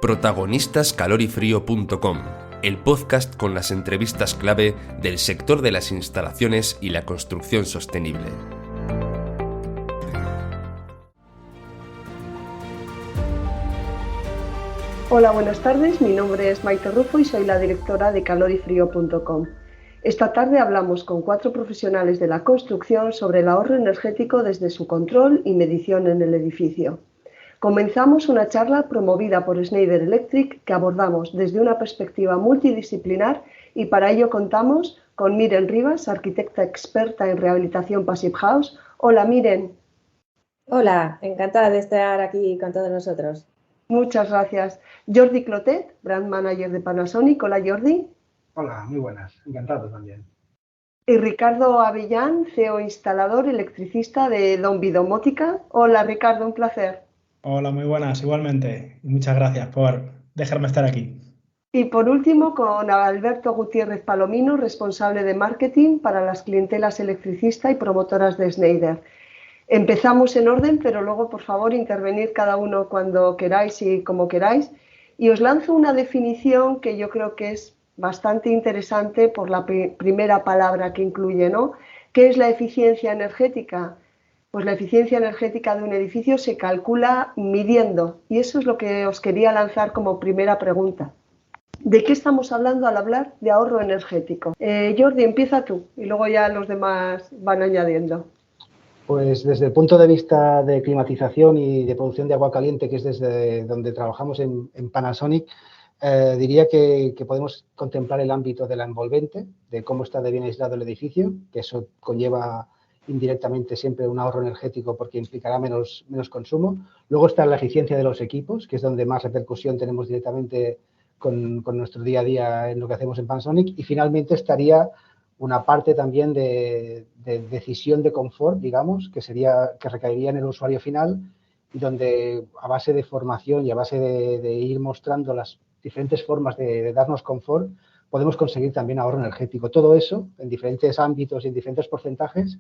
Protagonistascalorifrío.com, el podcast con las entrevistas clave del sector de las instalaciones y la construcción sostenible. Hola, buenas tardes. Mi nombre es Maite Rufo y soy la directora de calorifrío.com. Esta tarde hablamos con 4 profesionales de la construcción sobre el ahorro energético desde su control y medición en el edificio. Comenzamos una charla promovida por Schneider Electric que abordamos desde una perspectiva multidisciplinar y para ello contamos con Miren Rivas, arquitecta experta en rehabilitación Passive House. Hola, Miren. Hola, encantada de estar aquí con todos nosotros. Muchas gracias. Jordi Clotet, Brand Manager de Panasonic. Hola, Jordi. Hola, muy buenas. Encantado también. Y Ricardo Avellán, CEO instalador electricista de Donvi Domótica. Hola, Ricardo, un placer. Hola, muy buenas, igualmente. Y muchas gracias por dejarme estar aquí. Y por último, con Alberto Gutiérrez Palomino, responsable de marketing para las clientelas electricista y promotoras de Schneider. Empezamos en orden, pero luego, por favor, intervenir cada uno cuando queráis y como queráis. Y os lanzo una definición que yo creo que es bastante interesante por la primera palabra que incluye, ¿no? ¿Qué es la eficiencia energética? Pues la eficiencia energética de un edificio se calcula midiendo, y eso es lo que os quería lanzar como primera pregunta. ¿De qué estamos hablando al hablar de ahorro energético? Jordi, empieza tú y luego ya los demás van añadiendo. Pues desde el punto de vista de climatización y de producción de agua caliente, que es desde donde trabajamos en Panasonic, diría que podemos contemplar el ámbito de la envolvente, de cómo está de bien aislado el edificio, que eso conlleva indirectamente siempre un ahorro energético porque implicará menos consumo. Luego está la eficiencia de los equipos, que es donde más repercusión tenemos directamente con nuestro día a día en lo que hacemos en Panasonic. Y finalmente estaría una parte también de decisión de confort, digamos, que recaería en el usuario final y donde a base de formación y a base de ir mostrando las diferentes formas de darnos confort, podemos conseguir también ahorro energético. Todo eso, en diferentes ámbitos y en diferentes porcentajes,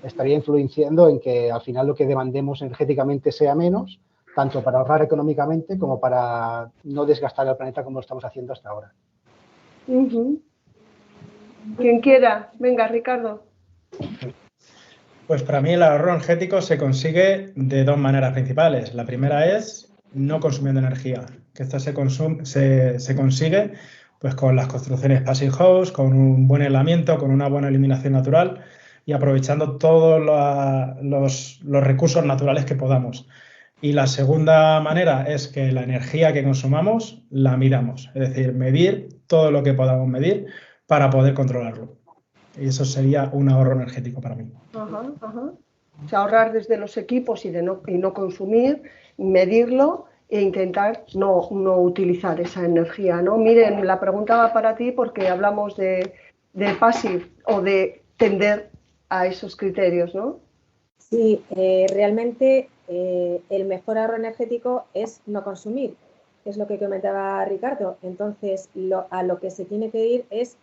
estaría influenciando en que al final lo que demandemos energéticamente sea menos, tanto para ahorrar económicamente como para no desgastar el planeta como lo estamos haciendo hasta ahora. Quien quiera. Venga, Ricardo. Pues para mí el ahorro energético se consigue de 2 maneras principales. La primera es no consumiendo energía, que esto se consigue pues con las construcciones Passive House, con un buen aislamiento, con una buena eliminación natural y aprovechando todos los recursos naturales que podamos. Y la segunda manera es que la energía que consumamos la midamos, es decir, medir todo lo que podamos medir para poder controlarlo. Y eso sería un ahorro energético para mí. O sea, ahorrar desde los equipos y no consumir, medirlo e intentar no utilizar esa energía, ¿no? Miren, la pregunta va para ti porque hablamos de passive o de tender a esos criterios, ¿no? Sí, realmente el mejor ahorro energético es no consumir, es lo que comentaba Ricardo. Entonces, a lo que se tiene que ir es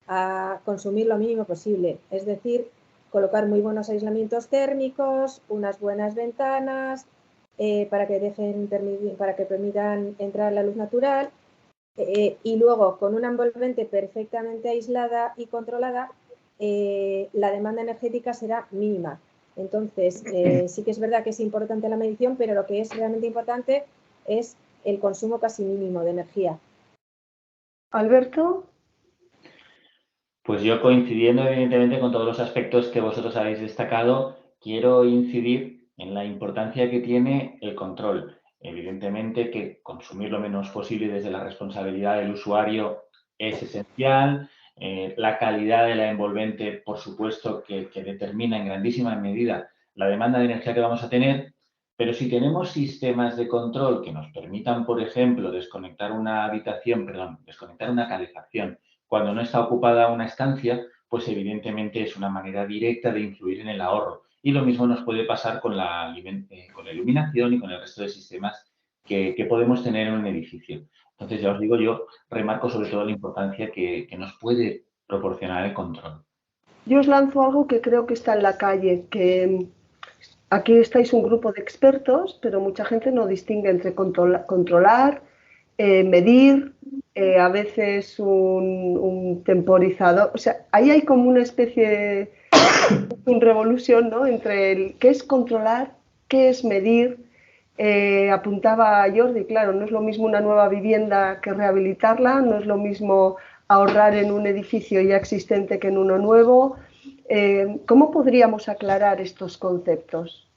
a consumir lo mínimo posible, es decir, colocar muy buenos aislamientos térmicos, unas buenas ventanas para que permitan entrar la luz natural y luego con una envolvente perfectamente aislada y controlada, la demanda energética será mínima. Entonces, sí que es verdad que es importante la medición, pero lo que es realmente importante es el consumo casi mínimo de energía. Alberto. Pues yo, coincidiendo evidentemente con todos los aspectos que vosotros habéis destacado, quiero incidir en la importancia que tiene el control. Evidentemente que consumir lo menos posible desde la responsabilidad del usuario es esencial. La calidad de la envolvente, por supuesto, que determina en grandísima medida la demanda de energía que vamos a tener. Pero si tenemos sistemas de control que nos permitan, por ejemplo, desconectar una calefacción, cuando no está ocupada una estancia, pues evidentemente es una manera directa de influir en el ahorro. Y lo mismo nos puede pasar con la iluminación y con el resto de sistemas que podemos tener en un edificio. Entonces, ya os digo, yo remarco sobre todo la importancia que nos puede proporcionar el control. Yo os lanzo algo que creo que está en la calle, que aquí estáis un grupo de expertos, pero mucha gente no distingue entre controlar, medir, a veces un temporizador. O sea, ahí hay como una especie de revolución, ¿no? Entre el qué es controlar, qué es medir. Apuntaba Jordi, claro, no es lo mismo una nueva vivienda que rehabilitarla, no es lo mismo ahorrar en un edificio ya existente que en uno nuevo. ¿Cómo podríamos aclarar estos conceptos?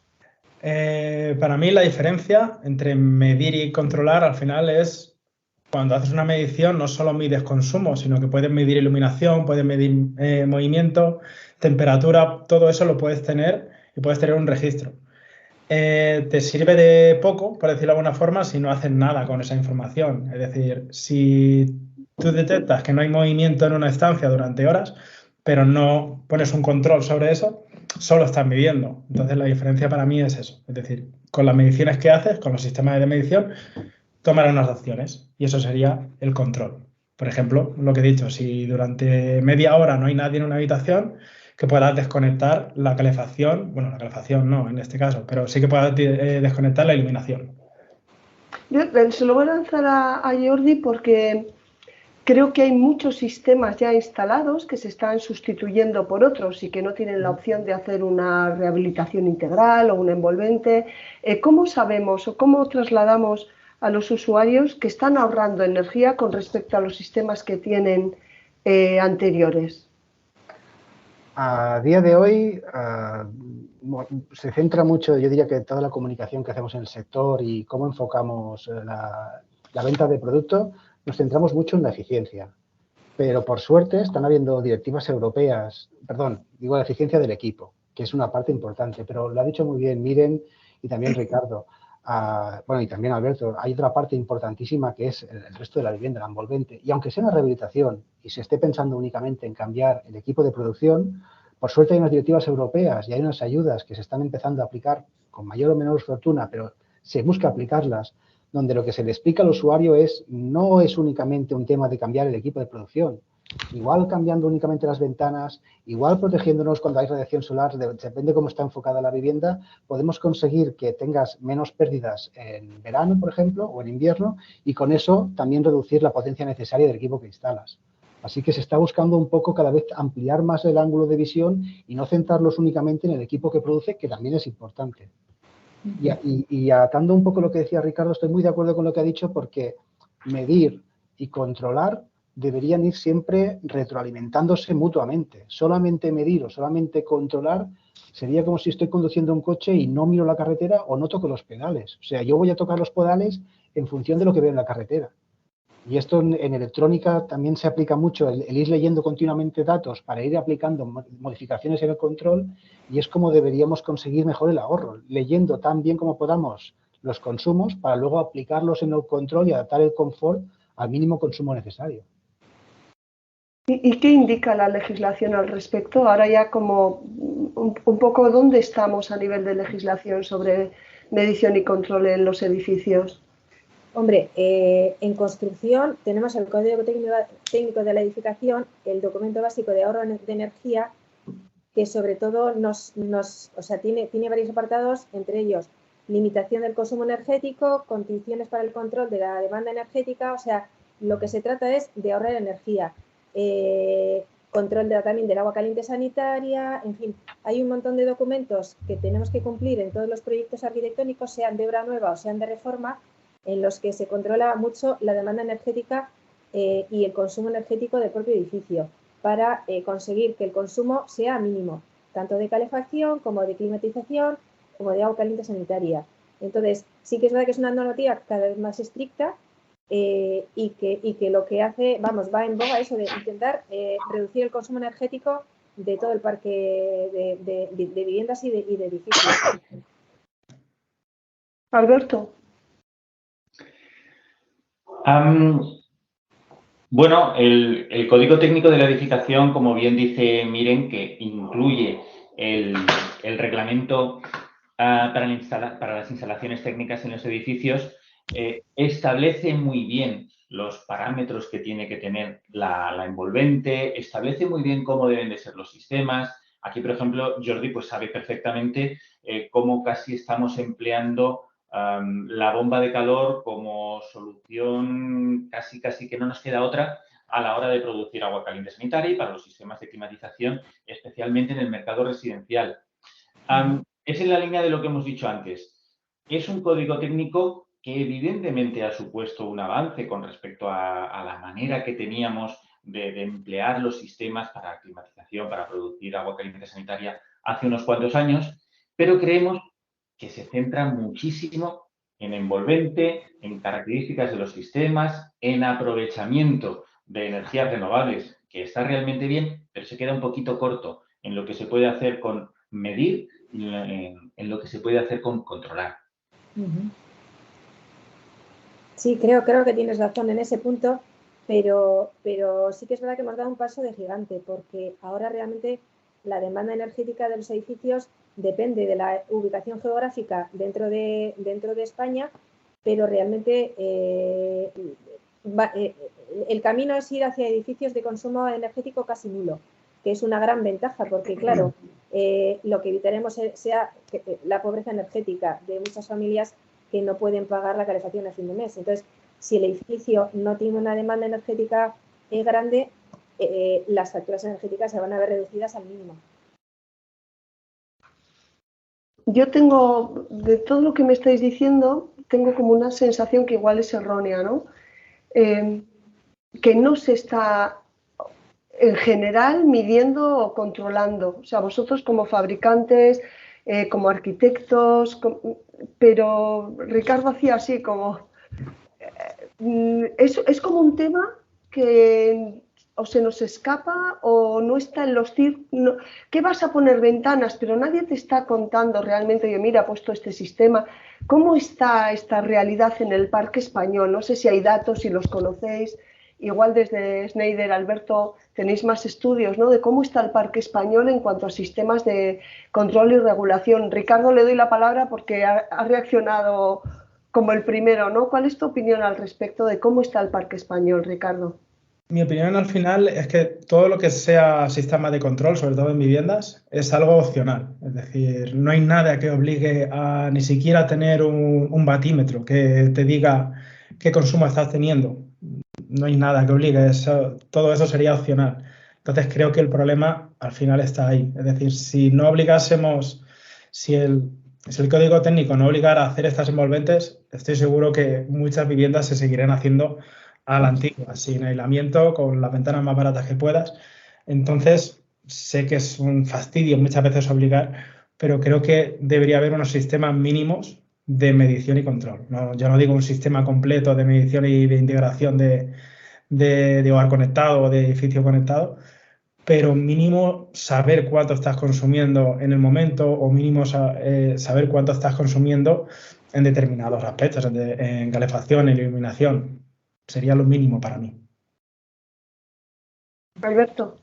Para mí la diferencia entre medir y controlar al final es cuando haces una medición no solo mides consumo, sino que puedes medir iluminación, puedes medir movimiento, temperatura, todo eso lo puedes tener y puedes tener un registro. Te sirve de poco, por decirlo de alguna forma, si no haces nada con esa información. Es decir, si tú detectas que no hay movimiento en una estancia durante horas, pero no pones un control sobre eso, solo estás midiendo. Entonces la diferencia para mí es eso. Es decir, con las mediciones que haces, con los sistemas de medición, tomar unas acciones y eso sería el control. Por ejemplo, lo que he dicho, si durante media hora no hay nadie en una habitación, que puedas desconectar la calefacción, bueno, la calefacción no en este caso, pero sí que puedas desconectar la iluminación. Yo se lo voy a lanzar a Jordi porque creo que hay muchos sistemas ya instalados que se están sustituyendo por otros y que no tienen la opción de hacer una rehabilitación integral o un envolvente. ¿Cómo sabemos o cómo trasladamos a los usuarios que están ahorrando energía con respecto a los sistemas que tienen anteriores? A día de hoy se centra mucho, yo diría que toda la comunicación que hacemos en el sector y cómo enfocamos la venta de producto, nos centramos mucho en la eficiencia. Pero por suerte están habiendo directivas europeas, perdón, digo la eficiencia del equipo, que es una parte importante, pero lo ha dicho muy bien Miren y también Ricardo, bueno, y también Alberto, hay otra parte importantísima que es el resto de la vivienda, la envolvente. Y aunque sea una rehabilitación y se esté pensando únicamente en cambiar el equipo de producción, por suerte hay unas directivas europeas y hay unas ayudas que se están empezando a aplicar con mayor o menor fortuna, pero se busca aplicarlas, donde lo que se le explica al usuario no es únicamente un tema de cambiar el equipo de producción. Igual cambiando únicamente las ventanas, igual protegiéndonos cuando hay radiación solar, depende cómo está enfocada la vivienda, podemos conseguir que tengas menos pérdidas en verano, por ejemplo, o en invierno, y con eso también reducir la potencia necesaria del equipo que instalas. Así que se está buscando un poco cada vez ampliar más el ángulo de visión y no centrarlos únicamente en el equipo que produce, que también es importante. Y atando un poco lo que decía Ricardo, estoy muy de acuerdo con lo que ha dicho porque medir y controlar deberían ir siempre retroalimentándose mutuamente. Solamente medir o solamente controlar sería como si estoy conduciendo un coche y no miro la carretera o no toco los pedales. O sea, yo voy a tocar los pedales en función de lo que veo en la carretera. Y esto en electrónica también se aplica mucho, el ir leyendo continuamente datos para ir aplicando modificaciones en el control, y es como deberíamos conseguir mejor el ahorro, leyendo tan bien como podamos los consumos para luego aplicarlos en el control y adaptar el confort al mínimo consumo necesario. ¿Y qué indica la legislación al respecto? Ahora ya como un poco dónde estamos a nivel de legislación sobre medición y control en los edificios. Hombre, en construcción tenemos el Código Técnico de la Edificación, el documento básico de ahorro de energía, que sobre todo tiene varios apartados, entre ellos limitación del consumo energético, condiciones para el control de la demanda energética, o sea, lo que se trata es de ahorrar energía, control también del agua caliente sanitaria, en fin, hay un montón de documentos que tenemos que cumplir en todos los proyectos arquitectónicos, sean de obra nueva o sean de reforma, en los que se controla mucho la demanda energética y el consumo energético del propio edificio para conseguir que el consumo sea mínimo, tanto de calefacción como de climatización, como de agua caliente sanitaria. Entonces, sí que es verdad que es una normativa cada vez más estricta y que lo que hace, va en boga eso de intentar reducir el consumo energético de todo el parque de viviendas y de edificios. Alberto. Bueno, el Código Técnico de la Edificación, como bien dice Miren, que incluye el reglamento para las instalaciones técnicas en los edificios, establece muy bien los parámetros que tiene que tener la envolvente, establece muy bien cómo deben de ser los sistemas. Aquí, por ejemplo, Jordi pues sabe perfectamente cómo casi estamos empleando la bomba de calor como solución casi que no nos queda otra a la hora de producir agua caliente sanitaria y para los sistemas de climatización, especialmente en el mercado residencial. Es en la línea de lo que hemos dicho antes. Es un código técnico que evidentemente ha supuesto un avance con respecto a la manera que teníamos de emplear los sistemas para climatización, para producir agua caliente sanitaria hace unos cuantos años, pero creemos que se centra muchísimo en envolvente, en características de los sistemas, en aprovechamiento de energías renovables, que está realmente bien, pero se queda un poquito corto en lo que se puede hacer con medir y en lo que se puede hacer con controlar. Sí, creo que tienes razón en ese punto, pero sí que es verdad que hemos dado un paso de gigante, porque ahora realmente la demanda energética de los edificios depende de la ubicación geográfica dentro de España, pero realmente el camino es ir hacia edificios de consumo energético casi nulo, que es una gran ventaja, porque claro, lo que evitaremos sea la pobreza energética de muchas familias que no pueden pagar la calefacción a fin de mes. Entonces, si el edificio no tiene una demanda energética grande, las facturas energéticas se van a ver reducidas al mínimo. Yo tengo, de todo lo que me estáis diciendo, tengo como una sensación que igual es errónea, ¿no? Que no se está en general midiendo o controlando. O sea, vosotros como fabricantes, como arquitectos, pero Ricardo hacía así como... es como un tema que o se nos escapa o no está en los círculos. ¿Qué vas a poner ventanas? Pero nadie te está contando realmente, yo mira, he puesto este sistema. ¿Cómo está esta realidad en el parque español? No sé si hay datos, si los conocéis. Igual desde Schneider, Alberto, tenéis más estudios, ¿no?, de cómo está el parque español en cuanto a sistemas de control y regulación. Ricardo, le doy la palabra porque ha reaccionado como el primero, ¿no? ¿Cuál es tu opinión al respecto de cómo está el parque español, Ricardo? Mi opinión al final es que todo lo que sea sistema de control, sobre todo en viviendas, es algo opcional. Es decir, no hay nada que obligue a ni siquiera tener un batímetro que te diga qué consumo estás teniendo. No hay nada que obligue, todo eso sería opcional. Entonces creo que el problema al final está ahí. Es decir, si no obligásemos, si el código técnico no obligara a hacer estas envolventes, estoy seguro que muchas viviendas se seguirían haciendo a la antigua, sin aislamiento, con las ventanas más baratas que puedas. Entonces, sé que es un fastidio muchas veces obligar, pero creo que debería haber unos sistemas mínimos de medición y control. Yo no digo un sistema completo de medición y de integración de hogar conectado o de edificio conectado, pero mínimo saber cuánto estás consumiendo en el momento o mínimo saber cuánto estás consumiendo en determinados aspectos, en calefacción, en iluminación. Sería lo mínimo para mí. Alberto.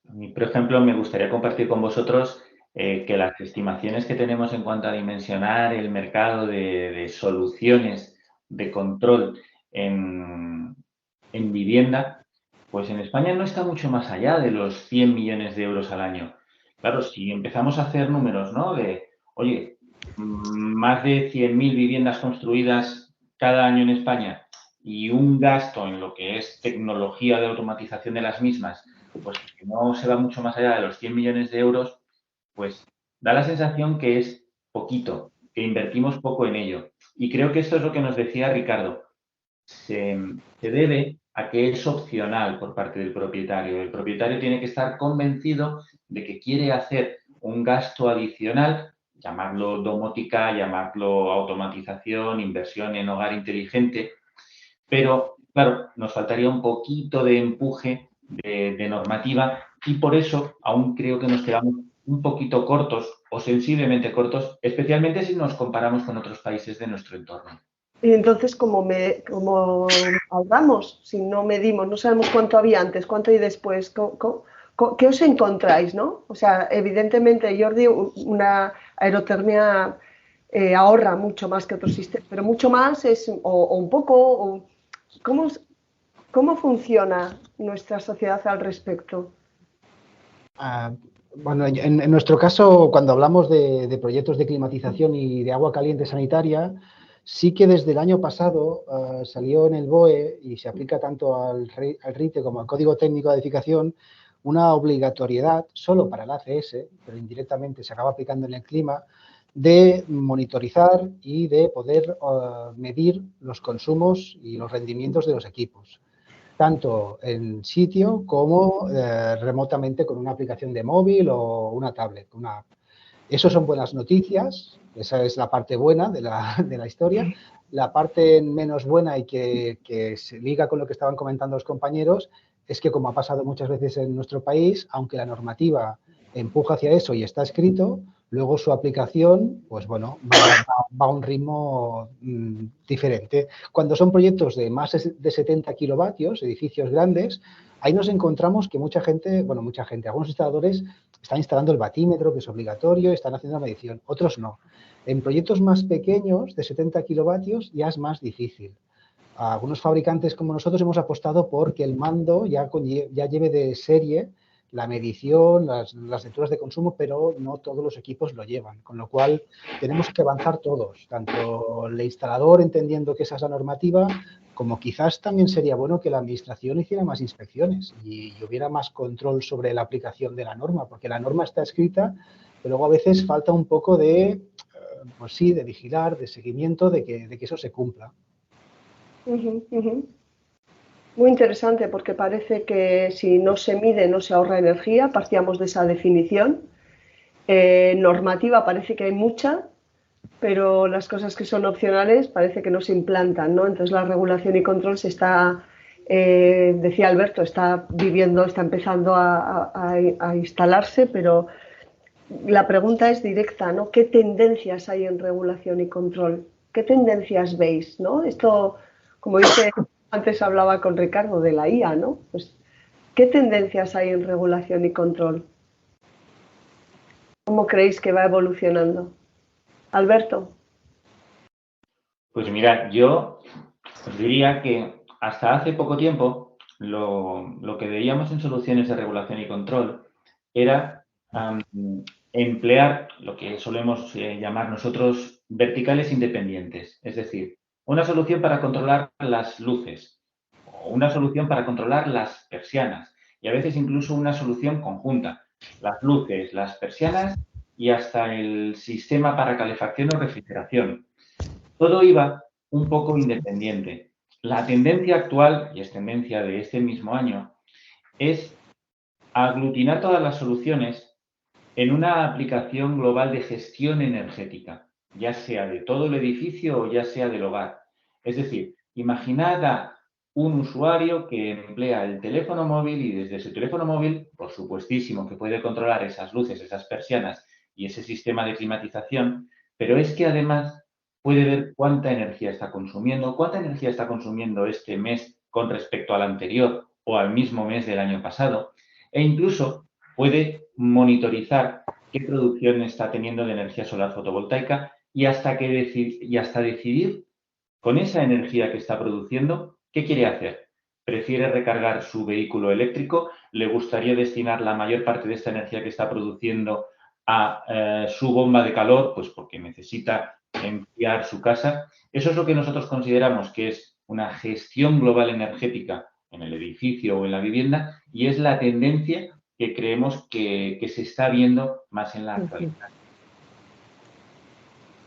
A mí, por ejemplo, me gustaría compartir con vosotros que las estimaciones que tenemos en cuanto a dimensionar el mercado de soluciones de control en vivienda, pues en España no está mucho más allá de los 100 millones de euros al año. Claro, si empezamos a hacer números, ¿no? De, oye, más de 100.000 viviendas construidas cada año en España y un gasto en lo que es tecnología de automatización de las mismas, pues que no se va mucho más allá de los 100 millones de euros, pues da la sensación que es poquito, que invertimos poco en ello. Y creo que esto es lo que nos decía Ricardo. Se debe a que es opcional por parte del propietario. El propietario tiene que estar convencido de que quiere hacer un gasto adicional, llamarlo domótica, llamarlo automatización, inversión en hogar inteligente, pero claro, nos faltaría un poquito de empuje de normativa y por eso aún creo que nos quedamos un poquito cortos o sensiblemente cortos, especialmente si nos comparamos con otros países de nuestro entorno. Y entonces, ¿cómo ahorramos si no medimos? No sabemos cuánto había antes, cuánto hay después. ¿Qué os encontráis, no? O sea, evidentemente, Jordi, una aerotermia ahorra mucho más que otros sistemas, pero mucho más es, o un poco, ¿cómo funciona nuestra sociedad al respecto? Bueno, en nuestro caso, cuando hablamos de proyectos de climatización y de agua caliente sanitaria, sí que desde el año pasado salió en el BOE y se aplica tanto al RITE como al Código Técnico de Edificación una obligatoriedad solo para el ACS, pero indirectamente se acaba aplicando en el clima, de monitorizar y de poder medir los consumos y los rendimientos de los equipos, tanto en sitio como remotamente con una aplicación de móvil o una tablet, una app. Eso son buenas noticias, esa es la parte buena de la historia. La parte menos buena y que se liga con lo que estaban comentando los compañeros es que, como ha pasado muchas veces en nuestro país, aunque la normativa empuja hacia eso y está escrito, luego su aplicación, pues bueno, va a un ritmo diferente. Cuando son proyectos de más de 70 kilovatios, edificios grandes, ahí nos encontramos que mucha gente, algunos instaladores están instalando el batímetro, que es obligatorio, están haciendo la medición, otros no. En proyectos más pequeños, de 70 kilovatios, ya es más difícil. Algunos fabricantes como nosotros hemos apostado por que el mando ya lleve de serie la medición, las lecturas de consumo, pero no todos los equipos lo llevan, con lo cual tenemos que avanzar todos, tanto el instalador entendiendo que esa es la normativa, como quizás también sería bueno que la administración hiciera más inspecciones y hubiera más control sobre la aplicación de la norma, porque la norma está escrita, pero luego a veces falta un poco de, pues sí, de vigilar, de seguimiento, de que eso se cumpla. Muy interesante, porque parece que si no se mide no se ahorra energía, partíamos de esa definición. Normativa parece que hay mucha, pero las cosas que son opcionales parece que no se implantan, ¿no? Entonces la regulación y control se está, decía Alberto, está empezando a instalarse, pero la pregunta es directa, ¿no? ¿Qué tendencias hay en regulación y control? ¿Qué tendencias veis, ¿no? Esto, como dice, antes hablaba con Ricardo de la IA, ¿no? Pues, ¿qué tendencias hay en regulación y control? ¿Cómo creéis que va evolucionando? Alberto. Pues mirad, yo os diría que hasta hace poco tiempo lo que veíamos en soluciones de regulación y control era emplear lo que solemos llamar nosotros verticales independientes, es decir, una solución para controlar las luces o una solución para controlar las persianas y a veces incluso una solución conjunta, las luces, las persianas y hasta el sistema para calefacción o refrigeración. Todo iba un poco independiente. La tendencia actual, y es tendencia de este mismo año, es aglutinar todas las soluciones en una aplicación global de gestión energética, ya sea de todo el edificio o ya sea del hogar. Es decir, imaginad a un usuario que emplea el teléfono móvil y desde su teléfono móvil, por supuestísimo que puede controlar esas luces, esas persianas y ese sistema de climatización, pero es que además puede ver cuánta energía está consumiendo este mes con respecto al anterior o al mismo mes del año pasado, e incluso puede monitorizar qué producción está teniendo de energía solar fotovoltaica y hasta decidir con esa energía que está produciendo qué quiere hacer. ¿Prefiere recargar su vehículo eléctrico? ¿Le gustaría destinar la mayor parte de esta energía que está produciendo a su bomba de calor? Pues porque necesita enfriar su casa. Eso es lo que nosotros consideramos que es una gestión global energética en el edificio o en la vivienda y es la tendencia que creemos que se está viendo más en la actualidad.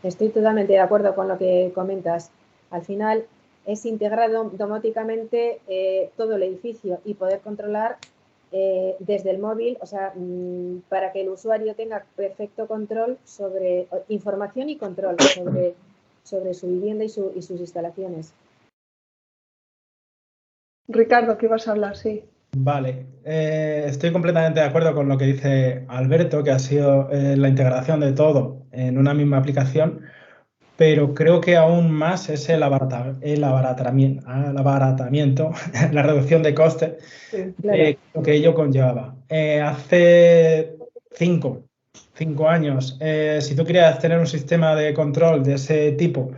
Estoy totalmente de acuerdo con lo que comentas. Al final es integrado domóticamente todo el edificio y poder controlar desde el móvil, o sea, para que el usuario tenga perfecto control sobre información y control sobre su vivienda y sus instalaciones. Ricardo, ¿qué vas a hablar? Sí. Vale, estoy completamente de acuerdo con lo que dice Alberto, que ha sido la integración de todo en una misma aplicación, pero creo que aún más es el abaratamiento, la reducción de costes, Sí, claro. lo que ello conllevaba. Hace 5 años, si tú querías tener un sistema de control de ese tipo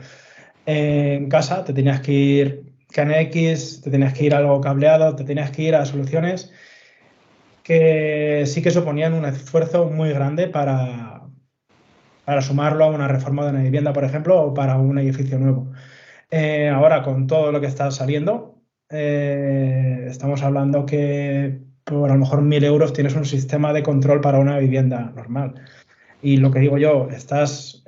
en casa, te tenías que ir KNX, te tenías que ir a algo cableado, te tenías que ir a soluciones que sí que suponían un esfuerzo muy grande para sumarlo a una reforma de una vivienda, por ejemplo, o para un edificio nuevo. Ahora, con todo lo que está saliendo, estamos hablando que por a lo mejor 1.000 euros tienes un sistema de control para una vivienda normal. Y lo que digo yo, estás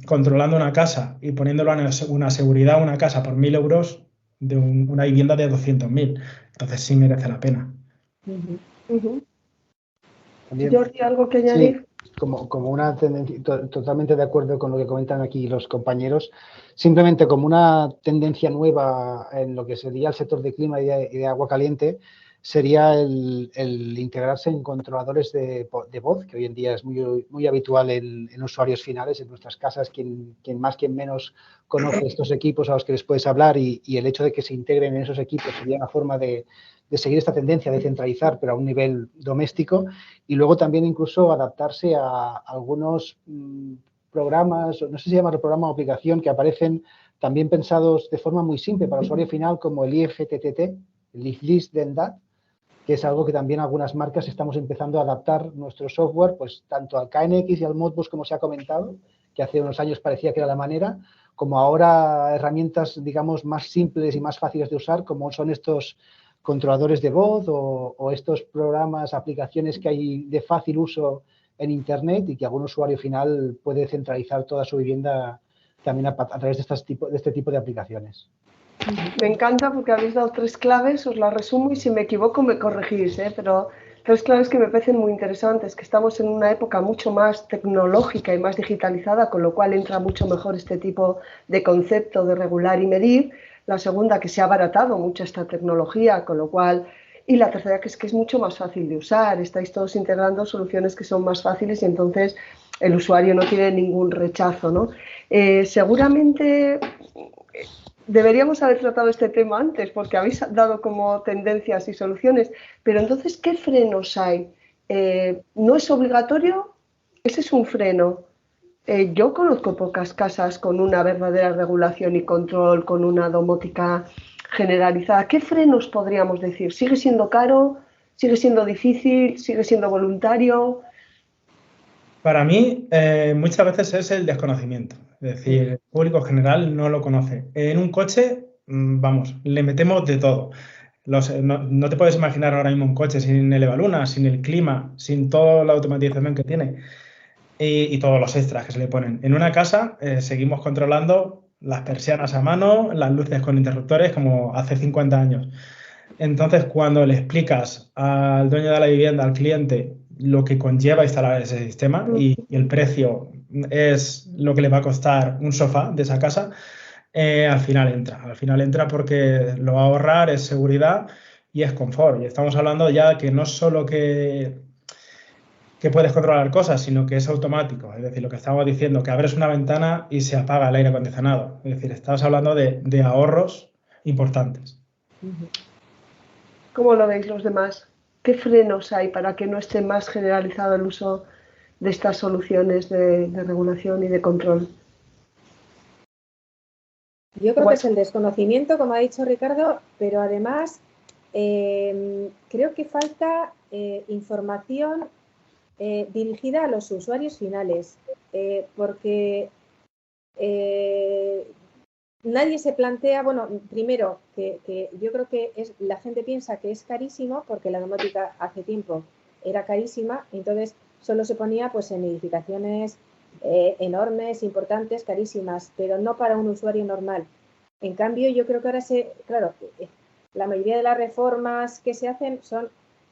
controlando una casa y poniéndolo en una seguridad, una casa por 1.000 euros de una vivienda de 200.000. Entonces sí merece la pena. También, Jordi, ¿algo que añadir? sí, como una tendencia, totalmente de acuerdo con lo que comentan aquí los compañeros, simplemente como una tendencia nueva en lo que sería el sector de clima y de agua caliente, sería el integrarse en controladores de voz, que hoy en día es muy habitual en usuarios finales, en nuestras casas, quien más, quien menos conoce estos equipos a los que les puedes hablar, y el hecho de que se integren en esos equipos sería una forma de seguir esta tendencia de centralizar, pero a un nivel doméstico, y luego también incluso adaptarse a algunos programas, no sé si llamarlo programa o aplicación, que aparecen también pensados de forma muy simple para el usuario final, como el IFTTT, el If This Then That, que es algo que también algunas marcas estamos empezando a adaptar nuestro software, pues tanto al KNX y al Modbus, como se ha comentado, que hace unos años parecía que era la manera, como ahora herramientas, digamos, más simples y más fáciles de usar, como son estos controladores de voz o estos programas, aplicaciones que hay de fácil uso en Internet y que algún usuario final puede centralizar toda su vivienda también a través de este tipo de aplicaciones. Me encanta porque habéis dado 3 claves, os las resumo y si me equivoco me corregís, pero 3 claves que me parecen muy interesantes, que estamos en una época mucho más tecnológica y más digitalizada, con lo cual entra mucho mejor este tipo de concepto de regular y medir. La segunda, que se ha abaratado mucho esta tecnología, con lo cual... Y la tercera, que es mucho más fácil de usar. Estáis todos integrando soluciones que son más fáciles y entonces el usuario no tiene ningún rechazo, ¿no? Seguramente deberíamos haber tratado este tema antes porque habéis dado como tendencias y soluciones, pero entonces, ¿qué frenos hay? ¿No es obligatorio? Ese es un freno. Yo conozco pocas casas con una verdadera regulación y control, con una domótica generalizada. ¿Qué frenos podríamos decir? ¿Sigue siendo caro? ¿Sigue siendo difícil? ¿Sigue siendo voluntario? Para mí, muchas veces es el desconocimiento. Es decir, el público general no lo conoce. En un coche, vamos, le metemos de todo. No te puedes imaginar ahora mismo un coche sin el Evaluna, sin el clima, sin toda la automatización que tiene y todos los extras que se le ponen. En una casa seguimos controlando las persianas a mano, las luces con interruptores como hace 50 años. Entonces, cuando le explicas al dueño de la vivienda, al cliente, lo que conlleva instalar ese sistema y el precio es lo que le va a costar un sofá de esa casa, al final entra. Al final entra porque lo va a ahorrar, es seguridad y es confort. Y estamos hablando ya que no solo que puedes controlar cosas, sino que es automático. Es decir, lo que estábamos diciendo, que abres una ventana y se apaga el aire acondicionado. Es decir, estamos hablando de ahorros importantes. ¿Cómo lo veis los demás? ¿Qué frenos hay para que no esté más generalizado el uso de estas soluciones de regulación y de control? Yo creo que es el desconocimiento, como ha dicho Ricardo, pero además creo que falta información dirigida a los usuarios finales, porque nadie se plantea, bueno, primero, que yo creo que la gente piensa que es carísimo, porque la domótica hace tiempo era carísima, entonces solo se ponía pues en edificaciones enormes, importantes, carísimas, pero no para un usuario normal. En cambio, yo creo que ahora claro, la mayoría de las reformas que se hacen son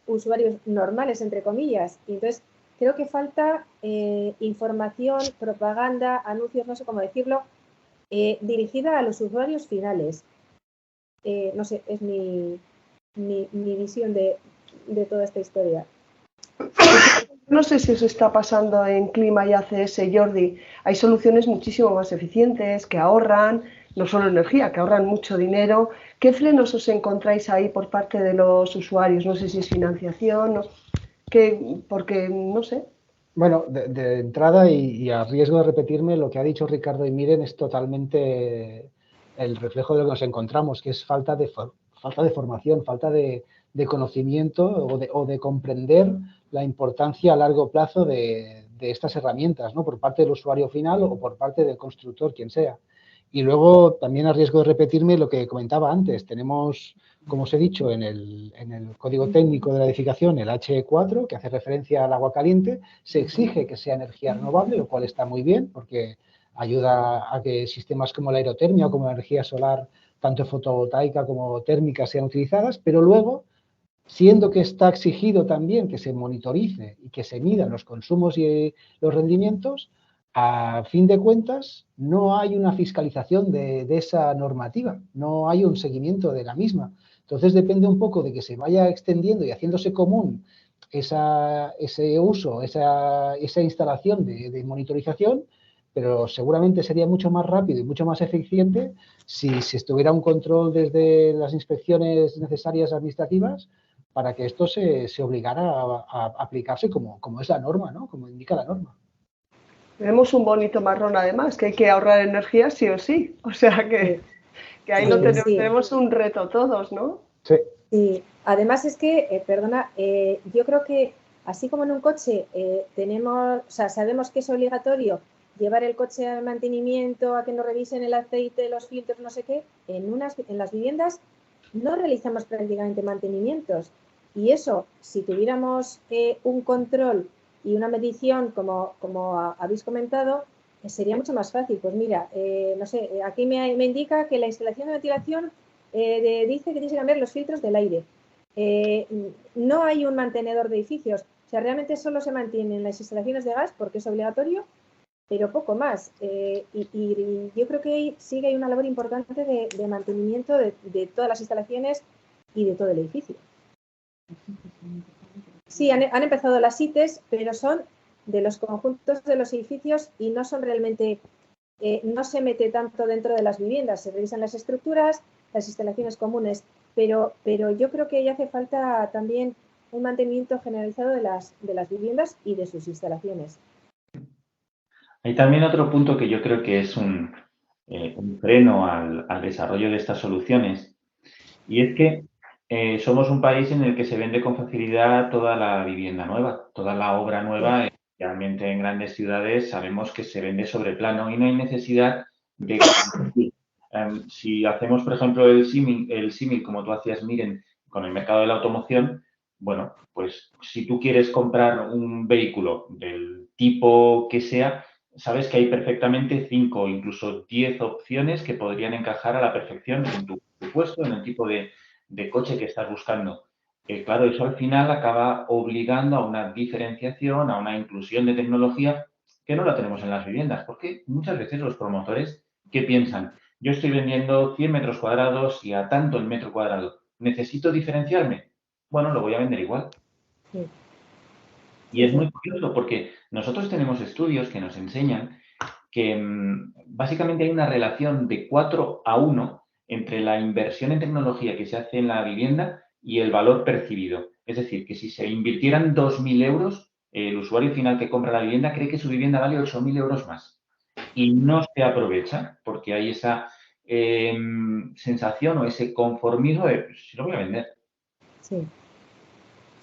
usuarios normales, entre comillas, y entonces creo que falta información, propaganda, anuncios, no sé cómo decirlo, dirigida a los usuarios finales. No sé, es mi visión de toda esta historia. No sé si eso está pasando en Clima y ACS, Jordi. Hay soluciones muchísimo más eficientes, que ahorran, no solo energía, que ahorran mucho dinero. ¿Qué frenos os encontráis ahí por parte de los usuarios? No sé si es financiación, porque no sé. Bueno, de entrada y a riesgo de repetirme, lo que ha dicho Ricardo y Miren es totalmente el reflejo de lo que nos encontramos, que es falta de formación, falta de de conocimiento o de comprender la importancia a largo plazo de estas herramientas, ¿no? Por parte del usuario final o por parte del constructor, quien sea. Y luego, también a riesgo de repetirme lo que comentaba antes, tenemos, como os he dicho, en el código técnico de la edificación, el HE4, que hace referencia al agua caliente, se exige que sea energía renovable, lo cual está muy bien, porque ayuda a que sistemas como la aerotermia o como la energía solar, tanto fotovoltaica como térmica, sean utilizadas, pero luego, siendo que está exigido también que se monitorice y que se midan los consumos y los rendimientos, a fin de cuentas no hay una fiscalización de esa normativa, no hay un seguimiento de la misma. Entonces depende un poco de que se vaya extendiendo y haciéndose común ese uso, esa instalación de monitorización, pero seguramente sería mucho más rápido y mucho más eficiente si se estuviera un control desde las inspecciones necesarias administrativas para que esto se obligara a aplicarse como es la norma, ¿no? Como indica la norma. Tenemos un bonito marrón además, que hay que ahorrar energía sí o sí. O sea que ahí lo tenemos un reto todos, ¿no? Sí. Sí, además es que, perdona, yo creo que así como en un coche sabemos que es obligatorio llevar el coche al mantenimiento, a que nos revisen el aceite, los filtros, no sé qué, en las viviendas no realizamos prácticamente mantenimientos. Y eso, si tuviéramos un control y una medición, como habéis comentado, sería mucho más fácil. Pues mira, no sé, aquí me indica que la instalación de ventilación dice que tienes que cambiar los filtros del aire. No hay un mantenedor de edificios. O sea, realmente solo se mantienen las instalaciones de gas porque es obligatorio, pero poco más. Y yo creo que sí que hay una labor importante de mantenimiento de todas las instalaciones y de todo el edificio. Sí, han empezado las ITES, pero son de los conjuntos de los edificios y no son realmente, no se mete tanto dentro de las viviendas, se revisan las estructuras, las instalaciones comunes, pero yo creo que ya hace falta también un mantenimiento generalizado de las viviendas y de sus instalaciones. Hay también otro punto que yo creo que es un freno al desarrollo de estas soluciones, y es que somos un país en el que se vende con facilidad toda la vivienda nueva, toda la obra nueva, realmente en grandes ciudades sabemos que se vende sobre plano y no hay necesidad de si hacemos, por ejemplo, el símil, como tú hacías, Miren, con el mercado de la automoción, bueno, pues si tú quieres comprar un vehículo del tipo que sea, sabes que hay perfectamente 5 o incluso 10 opciones que podrían encajar a la perfección en tu presupuesto, en el tipo de coche que estás buscando. Claro, eso al final acaba obligando a una diferenciación, a una inclusión de tecnología que no la tenemos en las viviendas, porque muchas veces los promotores, ¿qué piensan? Yo estoy vendiendo 100 metros cuadrados y a tanto el metro cuadrado. ¿Necesito diferenciarme? Bueno, lo voy a vender igual. Sí. Y es muy curioso porque nosotros tenemos estudios que nos enseñan que básicamente hay una relación de 4:1 entre la inversión en tecnología que se hace en la vivienda y el valor percibido. Es decir, que si se invirtieran 2.000 euros, el usuario final que compra la vivienda cree que su vivienda vale 8.000 euros más. Y no se aprovecha porque hay esa sensación o ese conformismo de, pues, si lo voy a vender. Sí.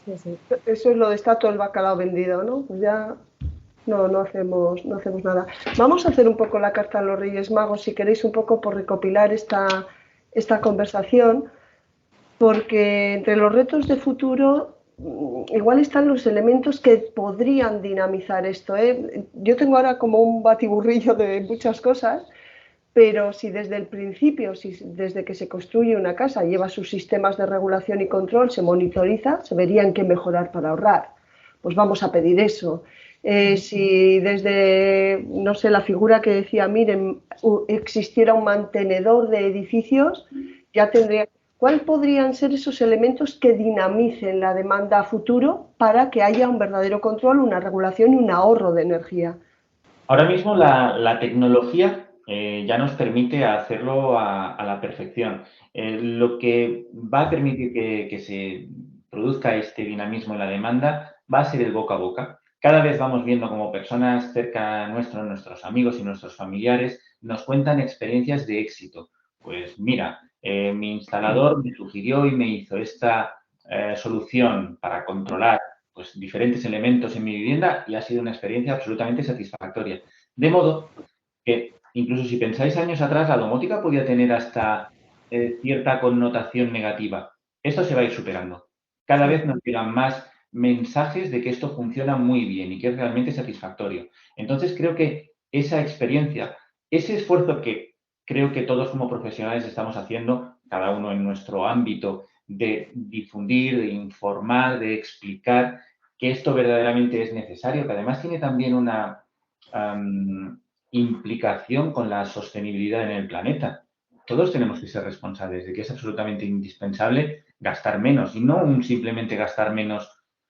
Sí, sí. Eso es lo de está todo el bacalao vendido, ¿no? Pues ya no hacemos nada. Vamos a hacer un poco la carta a los Reyes Magos, si queréis, un poco por recopilar esta conversación, porque entre los retos de futuro igual están los elementos que podrían dinamizar esto, ¿eh? Yo tengo ahora como un batiburrillo de muchas cosas, pero si desde el principio, si desde que se construye una casa lleva sus sistemas de regulación y control, se monitoriza, se verían qué mejorar para ahorrar. Pues vamos a pedir eso. Si desde, no sé, la figura que decía, Miren, existiera un mantenedor de edificios, ya tendría... ¿Cuáles podrían ser esos elementos que dinamicen la demanda a futuro para que haya un verdadero control, una regulación y un ahorro de energía? Ahora mismo la tecnología ya nos permite hacerlo a la perfección. Lo que va a permitir que se produzca este dinamismo en la demanda va a ser el boca a boca. Cada vez vamos viendo como personas cerca nuestro, nuestros amigos y nuestros familiares, nos cuentan experiencias de éxito. Pues mira, mi instalador me sugirió y me hizo esta solución para controlar pues, diferentes elementos en mi vivienda y ha sido una experiencia absolutamente satisfactoria. De modo que incluso si pensáis años atrás, la domótica podía tener hasta cierta connotación negativa. Esto se va a ir superando. Cada vez nos llegan más mensajes de que esto funciona muy bien y que es realmente satisfactorio. Entonces, creo que esa experiencia, ese esfuerzo que creo que todos como profesionales estamos haciendo, cada uno en nuestro ámbito, de difundir, de informar, de explicar que esto verdaderamente es necesario, que además tiene también una implicación con la sostenibilidad en el planeta. Todos tenemos que ser responsables de que es absolutamente indispensable gastar menos y no simplemente gastar menos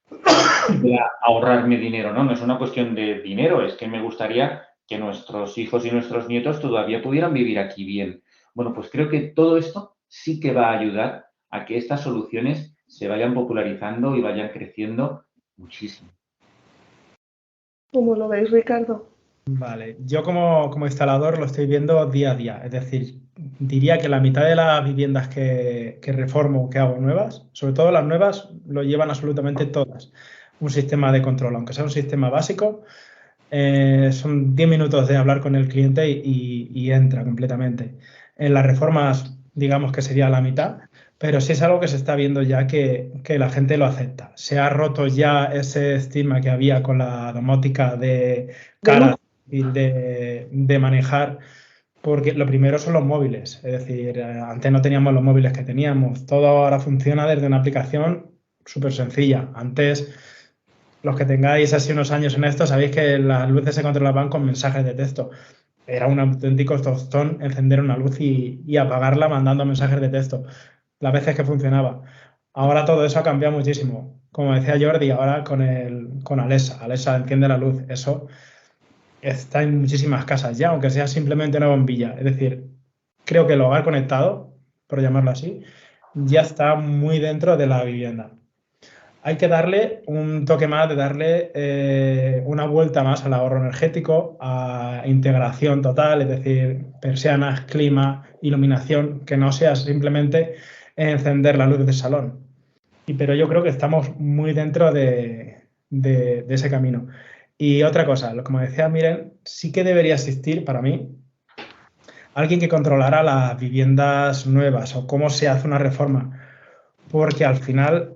para ahorrarme dinero, ¿no? No es una cuestión de dinero, es que me gustaría que nuestros hijos y nuestros nietos todavía pudieran vivir aquí bien. Bueno, pues creo que todo esto sí que va a ayudar a que estas soluciones se vayan popularizando y vayan creciendo muchísimo. ¿Cómo lo veis, Ricardo? Vale, yo como instalador lo estoy viendo día a día, es decir, diría que la mitad de las viviendas que reformo, que hago nuevas, sobre todo las nuevas, lo llevan absolutamente todas. Un sistema de control, aunque sea un sistema básico, son 10 minutos de hablar con el cliente y entra completamente. En las reformas, digamos que sería la mitad, pero sí es algo que se está viendo ya que la gente lo acepta. Se ha roto ya ese estigma que había con la domótica de cara de manejar, porque lo primero son los móviles, es decir, antes no teníamos los móviles que teníamos, todo ahora funciona desde una aplicación súper sencilla. Antes, los que tengáis así unos años en esto, sabéis que las luces se controlaban con mensajes de texto. Era un auténtico tostón encender una luz y apagarla mandando mensajes de texto, las veces que funcionaba. Ahora todo eso ha cambiado muchísimo. Como decía Jordi, ahora con Alexa enciende la luz, eso está en muchísimas casas ya, aunque sea simplemente una bombilla. Es decir, creo que el hogar conectado, por llamarlo así, ya está muy dentro de la vivienda. Hay que darle un toque más, de darle una vuelta más al ahorro energético, a integración total, es decir, persianas, clima, iluminación, que no sea simplemente encender la luz del salón. Pero yo creo que estamos muy dentro de ese camino. Y otra cosa, como decía Miren, sí que debería existir para mí alguien que controlara las viviendas nuevas o cómo se hace una reforma, porque al final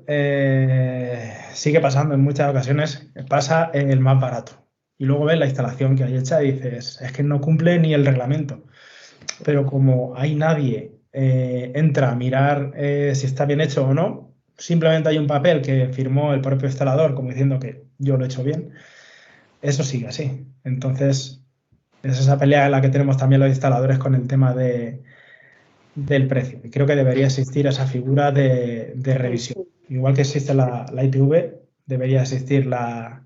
sigue pasando en muchas ocasiones, pasa el más barato. Y luego ves la instalación que hay hecha y dices, es que no cumple ni el reglamento. Pero como hay nadie entra a mirar si está bien hecho o no, simplemente hay un papel que firmó el propio instalador como diciendo que yo lo he hecho bien, eso sigue así. Entonces, es esa pelea en la que tenemos también los instaladores con el tema del precio. Y creo que debería existir esa figura de revisión. Igual que existe la ITV, debería existir la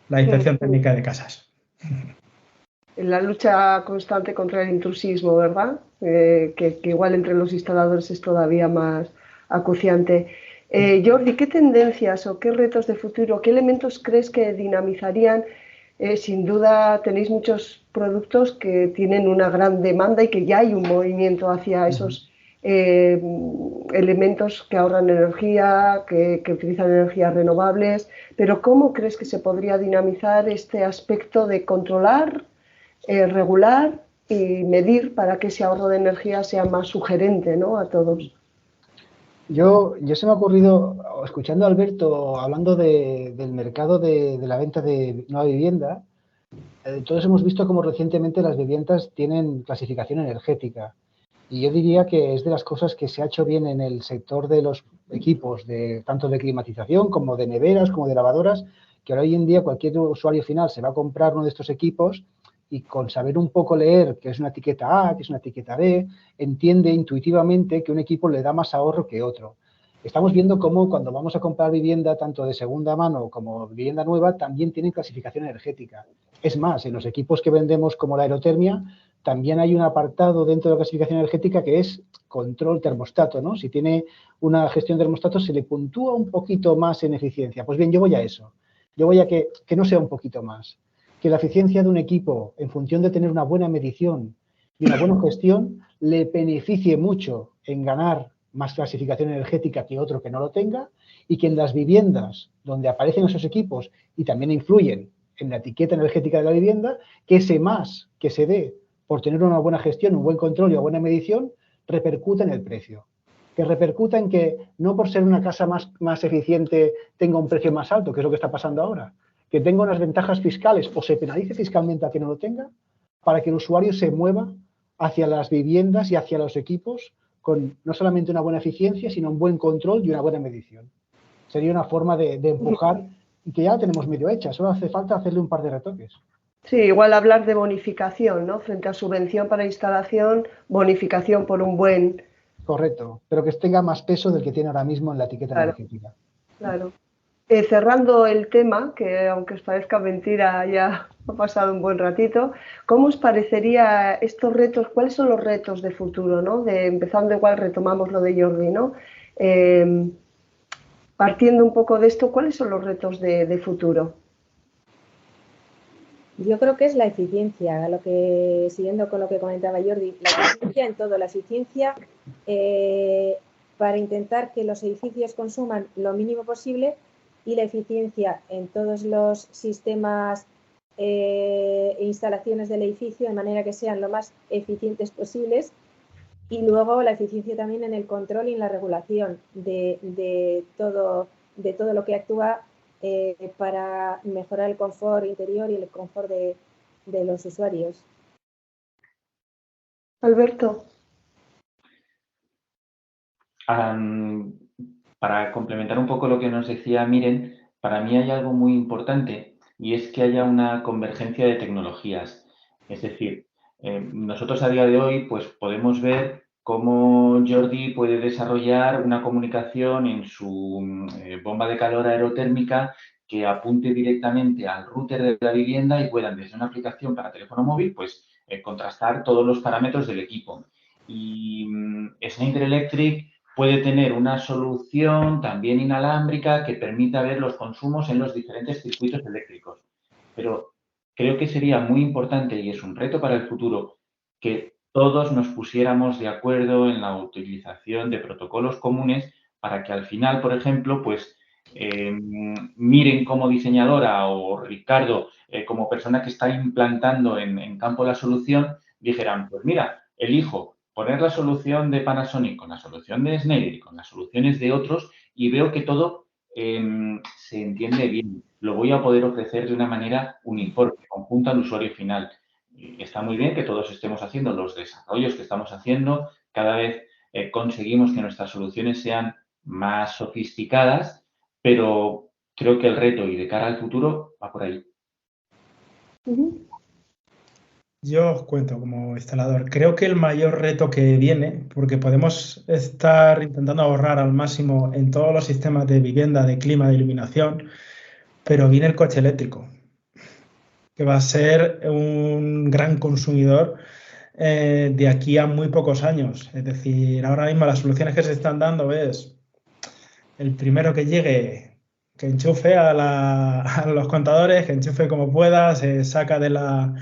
inspección técnica de casas. En la lucha constante contra el intrusismo, ¿verdad? Que igual entre los instaladores es todavía más acuciante. Jordi, ¿qué tendencias o qué retos de futuro, qué elementos crees que dinamizarían? Sin duda tenéis muchos productos que tienen una gran demanda y que ya hay un movimiento hacia esos elementos que ahorran energía, que utilizan energías renovables, pero ¿cómo crees que se podría dinamizar este aspecto de controlar, regular y medir para que ese ahorro de energía sea más sugerente, ¿no?, a todos? Yo se me ha ocurrido, escuchando a Alberto hablando del mercado de la venta de nueva vivienda, todos hemos visto cómo recientemente las viviendas tienen clasificación energética. Y yo diría que es de las cosas que se ha hecho bien en el sector de los equipos, tanto de climatización como de neveras, como de lavadoras, que ahora hoy en día cualquier usuario final se va a comprar uno de estos equipos y con saber un poco leer qué es una etiqueta A, qué es una etiqueta B, entiende intuitivamente que un equipo le da más ahorro que otro. Estamos viendo cómo cuando vamos a comprar vivienda, tanto de segunda mano como vivienda nueva, también tienen clasificación energética. Es más, en los equipos que vendemos como la aerotermia, también hay un apartado dentro de la clasificación energética que es control termostato, ¿no? Si tiene una gestión de termostato, se le puntúa un poquito más en eficiencia. Pues bien, yo voy a eso. Yo voy a que no sea un poquito más. Que la eficiencia de un equipo, en función de tener una buena medición y una buena gestión, le beneficie mucho en ganar más clasificación energética que otro que no lo tenga, y que en las viviendas donde aparecen esos equipos y también influyen en la etiqueta energética de la vivienda, que ese más que se dé por tener una buena gestión, un buen control y una buena medición, repercuta en el precio. Que repercuta en que no por ser una casa más eficiente tenga un precio más alto, que es lo que está pasando ahora, que tenga unas ventajas fiscales o se penalice fiscalmente a quien no lo tenga, para que el usuario se mueva hacia las viviendas y hacia los equipos con no solamente una buena eficiencia, sino un buen control y una buena medición. Sería una forma de empujar, y que ya la tenemos medio hecha, solo hace falta hacerle un par de retoques. Sí, igual hablar de bonificación, ¿no? Frente a subvención para instalación, bonificación por un buen... Correcto, pero que tenga más peso del que tiene ahora mismo en la etiqueta energética. Claro. Cerrando el tema, que aunque os parezca mentira, ya ha pasado un buen ratito, ¿cómo os parecería estos retos? ¿Cuáles son los retos de futuro, ¿no? Empezando igual, retomamos lo de Jordi, ¿no? Partiendo un poco de esto, ¿cuáles son los retos de futuro? Yo creo que es la eficiencia, siguiendo con lo que comentaba Jordi, la eficiencia en todo, la eficiencia para intentar que los edificios consuman lo mínimo posible, y la eficiencia en todos los sistemas e instalaciones del edificio de manera que sean lo más eficientes posibles, y luego la eficiencia también en el control y en la regulación de todo lo que actúa para mejorar el confort interior y el confort de los usuarios. Alberto. Para complementar un poco lo que nos decía Miren, para mí hay algo muy importante, y es que haya una convergencia de tecnologías. Es decir, nosotros a día de hoy pues podemos ver cómo Jordi puede desarrollar una comunicación en su bomba de calor aerotérmica que apunte directamente al router de la vivienda y puedan, desde una aplicación para teléfono móvil, pues contrastar todos los parámetros del equipo. Y Schneider Electric puede tener una solución también inalámbrica que permita ver los consumos en los diferentes circuitos eléctricos. Pero creo que sería muy importante, y es un reto para el futuro, que todos nos pusiéramos de acuerdo en la utilización de protocolos comunes para que al final, por ejemplo, pues Miren como diseñadora o Ricardo como persona que está implantando en campo la solución, dijeran, pues mira, elijo poner la solución de Panasonic con la solución de Schneider y con las soluciones de otros, y veo que todo se entiende bien. Lo voy a poder ofrecer de una manera uniforme, conjunta al usuario final. Está muy bien que todos estemos haciendo los desarrollos que estamos haciendo. Cada vez conseguimos que nuestras soluciones sean más sofisticadas, pero creo que el reto y de cara al futuro va por ahí. Yo os cuento como instalador, creo que el mayor reto que viene, porque podemos estar intentando ahorrar al máximo en todos los sistemas de vivienda, de clima, de iluminación, pero viene el coche eléctrico, que va a ser un gran consumidor de aquí a muy pocos años. Es decir, ahora mismo las soluciones que se están dando es el primero que llegue, que enchufe a los contadores, que enchufe como pueda, se saca de la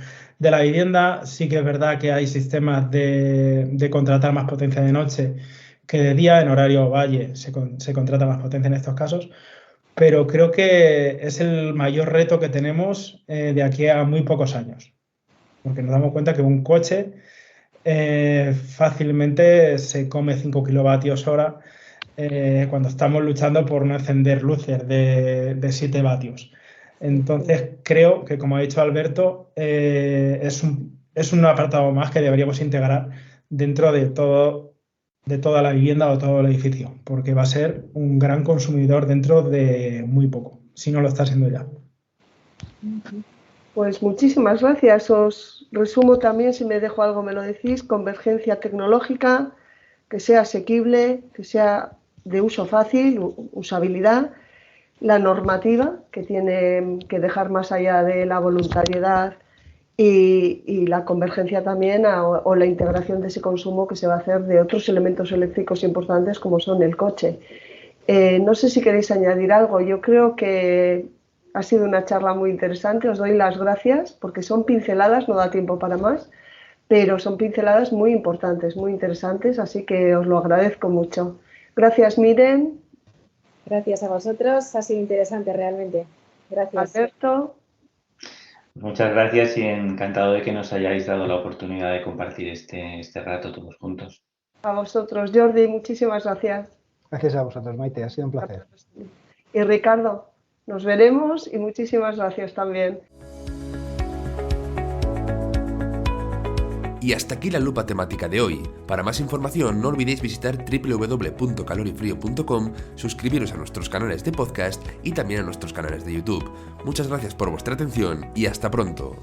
vivienda. Sí que es verdad que hay sistemas de contratar más potencia de noche que de día. En horario valle se contrata más potencia en estos casos, pero creo que es el mayor reto que tenemos de aquí a muy pocos años, porque nos damos cuenta que un coche fácilmente se come 5 kilovatios hora cuando estamos luchando por no encender luces de 7 vatios. Entonces, creo que, como ha dicho Alberto, es un apartado más que deberíamos integrar dentro de toda la vivienda o todo el edificio, porque va a ser un gran consumidor dentro de muy poco, si no lo está siendo ya. Pues muchísimas gracias. Os resumo también, si me dejo algo me lo decís: convergencia tecnológica, que sea asequible, que sea de uso fácil, usabilidad, la normativa, que tiene que dejar más allá de la voluntariedad, y la convergencia también o la integración de ese consumo que se va a hacer de otros elementos eléctricos importantes como son el coche. No sé si queréis añadir algo. Yo creo que ha sido una charla muy interesante. Os doy las gracias porque son pinceladas, no da tiempo para más, pero son pinceladas muy importantes, muy interesantes, así que os lo agradezco mucho. Gracias, Miren. Gracias a vosotros, ha sido interesante realmente. Gracias. Alberto. Muchas gracias y encantado de que nos hayáis dado la oportunidad de compartir este rato todos juntos. A vosotros, Jordi, muchísimas gracias. Gracias a vosotros, Maite, ha sido un placer. Y Ricardo, nos veremos y muchísimas gracias también. Y hasta aquí la lupa temática de hoy. Para más información no olvidéis visitar www.calorifrio.com, suscribiros a nuestros canales de podcast y también a nuestros canales de YouTube. Muchas gracias por vuestra atención y hasta pronto.